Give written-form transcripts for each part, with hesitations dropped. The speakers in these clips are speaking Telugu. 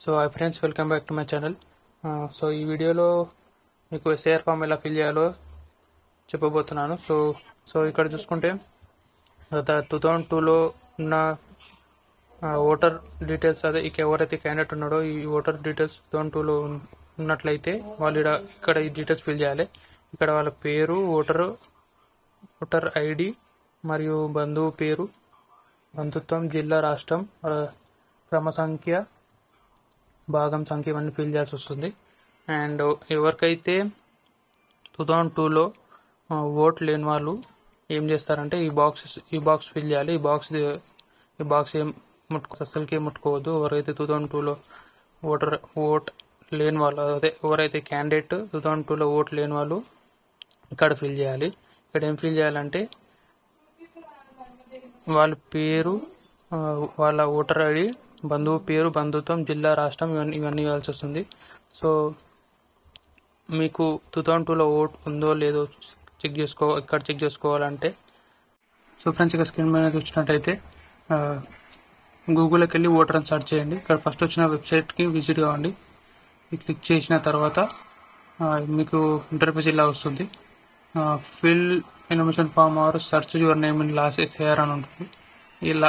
So hi friends, welcome back to my channel. So ఈ వీడియోలో మీకు ఎస్ఐఆర్ ఫామ్ ఎలా ఫిల్ చేయాలో చెప్పబోతున్నాను. సో ఇక్కడ చూసుకుంటే గత 2002లో ఉన్న ఓటర్ డీటెయిల్స్, అదే ఇక ఎవరైతే క్యాండిడేట్ ఉన్నాడో ఈ ఓటర్ డీటెయిల్స్ 2002లో ఉన్నట్లయితే వాళ్ళు ఇక్కడ ఈ డీటెయిల్స్ ఫిల్ చేయాలి. ఇక్కడ వాళ్ళ పేరు, ఓటర్ ఐడి మరియు బంధువు పేరు, బంధుత్వం, జిల్లా, రాష్ట్రం, క్రమ సంఖ్య, భాగం సంఖ్య ఇవన్నీ ఫిల్ చేయాల్సి వస్తుంది. అండ్ ఎవరికైతే 2002లో ఓట్ లేని వాళ్ళు ఏం చేస్తారంటే ఈ బాక్స్ ఫిల్ చేయాలి. ఈ బాక్స్ ఏం అసలుకి ముట్టుకోవద్దు. ఎవరైతే 2002లో ఓట్ లేని వాళ్ళు, అదే ఎవరైతే క్యాండిడేట్ 2002లో ఓట్ లేని వాళ్ళు ఇక్కడ ఫిల్ చేయాలి. ఇక్కడ ఏం ఫిల్ చేయాలంటే వాళ్ళ పేరు, వాళ్ళ ఓటర్ ఐడి, బంధువు పేరు, బంధుత్వం, జిల్లా, రాష్ట్రం ఇవన్నీ ఇవ్వాల్సి వస్తుంది. సో మీకు 2002లో ఓట్ ఉందో లేదో ఇక్కడ చెక్ చేసుకోవాలంటే, సో ఫ్రెండ్స్ ఇక్కడ స్క్రీన్ మీద చూసినట్టయితే గూగుల్లోకి వెళ్ళి ఓటర్ అని సెర్చ్ చేయండి. ఇక్కడ ఫస్ట్ వచ్చిన వెబ్సైట్కి విజిట్ కావండి. క్లిక్ చేసిన తర్వాత మీకు ఇంటర్ఫేస్ ఇలా వస్తుంది. Fill information form or search your name in last SIR అని ఉంటుంది. ఇలా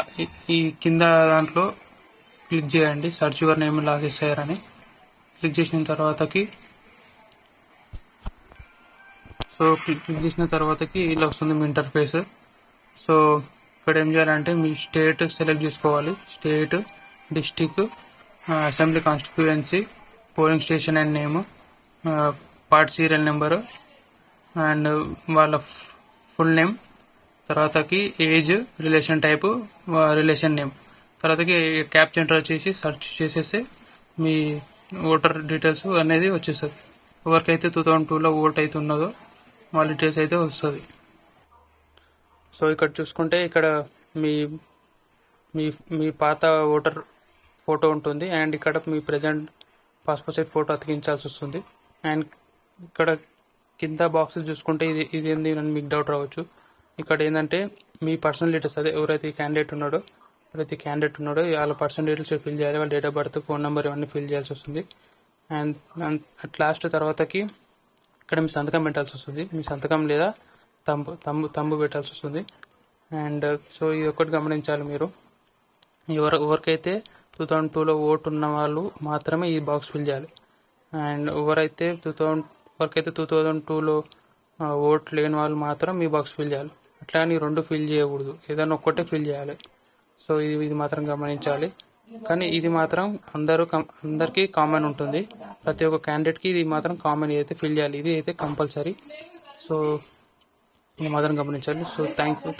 ఈ కింద దాంట్లో క్లిక్ చేయండి, search your name in last SIR అని. క్లిక్ చేసిన తర్వాతకి ఇలా వస్తుంది మీ ఇంటర్ఫేస్. సో ఇక్కడ ఏం చేయాలంటే మీ స్టేట్ సెలెక్ట్ చేసుకోవాలి. State, district, assembly constituency, polling station and name, part serial number and వాళ్ళ ఫుల్ నేమ్, తర్వాతకి age, relation type, relation name, తర్వాతకి క్యాప్చా ఎంటర్ చేసి సెర్చ్ చేసేస్తే మీ ఓటర్ డీటెయిల్స్ అనేది వచ్చేస్తుంది. ఎవరికైతే 2002లో ఓట్ అయితే ఉన్నదో వాళ్ళ డీటెయిల్స్ అయితే వస్తుంది. సో ఇక్కడ చూసుకుంటే ఇక్కడ మీ మీ మీ పాత ఓటర్ ఫోటో ఉంటుంది అండ్ ఇక్కడ మీ ప్రజెంట్ పాస్పోర్ట్ సైజ్ ఫోటో అతికించాల్సి వస్తుంది. అండ్ ఇక్కడ కింద బాక్సెస్ చూసుకుంటే ఇది ఏంది అని మీకు డౌట్ రావచ్చు. ఇక్కడ ఏంటంటే మీ పర్సనల్ డీటెయిల్స్, అదే ఎవరైతే క్యాండిడేట్ ఉన్నాడో వాళ్ళ పర్సనల్ డీటెయిల్స్ ఫిల్ చేయాలి. వాళ్ళ date of birth, phone number ఇవన్నీ ఫిల్ చేయాల్సి వస్తుంది. అండ్ అట్ లాస్ట్ తర్వాతకి ఇక్కడ మీ సంతకం పెట్టాల్సి వస్తుంది. మీ సంతకం లేదా తంబు పెట్టాల్సి వస్తుంది. అండ్ సో ఇది ఒకటి గమనించాలి మీరు. ఎవరికైతే 2002లో ఓటు ఉన్న వాళ్ళు మాత్రమే ఈ బాక్స్ ఫిల్ చేయాలి. అండ్ ఎవరికైతే 2002లో ఓట్ లేని వాళ్ళు మాత్రం ఈ బాక్స్ ఫిల్ చేయాలి. అట్లా అని రెండు ఫిల్ చేయకూడదు, ఏదైనా ఒక్కటే ఫిల్ చేయాలి. సో ఇది మాత్రం గమనించాలి. కానీ ఇది మాత్రం అందరికీ కామన్ ఉంటుంది. ప్రతి ఒక్క క్యాండిడేట్కి ఇది మాత్రం కామన్ అయితే ఫిల్ చేయాలి. ఇది అయితే కంపల్సరీ. సో ఇది మాత్రం గమనించాలి. So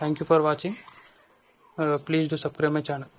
thank you for watching. Please do subscribe my channel.